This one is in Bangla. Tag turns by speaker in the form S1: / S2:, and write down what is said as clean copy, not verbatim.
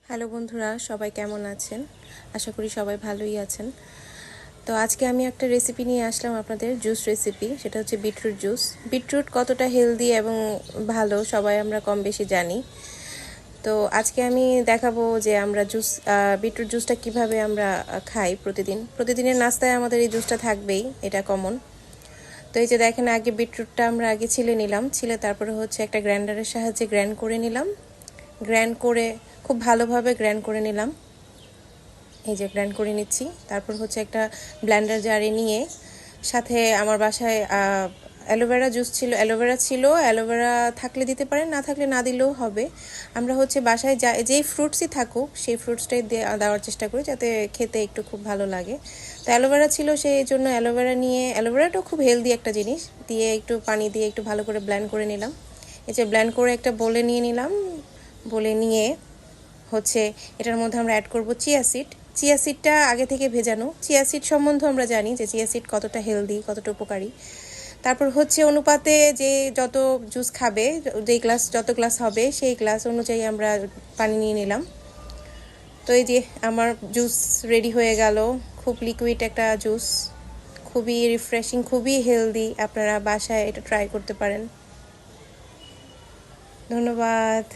S1: হ্যালো বন্ধুরা, সবাই কেমন আছেন? আশা করি সবাই ভালোই আছেন। তো আজকে আমি একটা রেসিপি নিয়ে আসলাম আপনাদের, জুস রেসিপি। সেটা হচ্ছে বিটরুট জুস। বিটরুট কতটা হেলদি এবং ভালো সবাই আমরা কম বেশি জানি। তো আজকে আমি দেখাবো যে আমরা বিটরুট জুসটা কিভাবে আমরা খাই প্রতিদিনের নাস্তায় আমাদের এই জুসটা থাকবেই, এটা কমন। তো এই যে দেখেন, আগে বিটরুটটা আমরা আগে ছিলে নিলাম, ছিলে তারপরে হচ্ছে একটা গ্রাইন্ডারের সাহায্যে গ্রাইন্ড করে নিলাম। গ্রাইন্ড করে খুব ভালোভাবে গ্রাইন্ড করে নিলাম। এই যে গ্রাইন্ড করে নিচ্ছি। তারপর হচ্ছে একটা ব্লেন্ডার জারে নিয়ে, সাথে আমার বাসায় অ্যালোভেরা জুস ছিল, অ্যালোভেরা থাকলে দিতে পারেন, না থাকলে না দিলেও হবে। আমরা হচ্ছে বাসায় যেই ফ্রুটসই থাকুক সেই ফ্রুটসটাই দেওয়ার চেষ্টা করি, যাতে খেতে একটু খুব ভালো লাগে। তো অ্যালোভেরা ছিল, সেই জন্য অ্যালোভেরাটাও খুব হেলদি একটা জিনিস, দিয়ে একটু পানি দিয়ে একটু ভালো করে ব্লেন্ড করে নিলাম। এই যে ব্লেন্ড করে একটা বলে নিয়ে নিলাম। বলে নিয়ে হচ্ছে এটার মধ্যে আমরা অ্যাড করব চিয়া সিডটা আগে থেকে ভেজানো। চিয়া সিড সম্বন্ধে আমরা জানি যে চিয়া সিড কতটা হেলদি, কতটা উপকারী। তারপর হচ্ছে অনুপাতে যে যত জুস খাবে, যত গ্লাস হবে সেই গ্লাস অনুযায়ী আমরা পানি নিয়ে নিলাম। তো এই যে আমার জুস রেডি হয়ে গেল। খুব লিকুইড একটা জুস, খুবই রিফ্রেশিং, খুবই হেলদি। আপনারা বাসায় এটা ট্রাই করতে পারেন। ধন্যবাদ।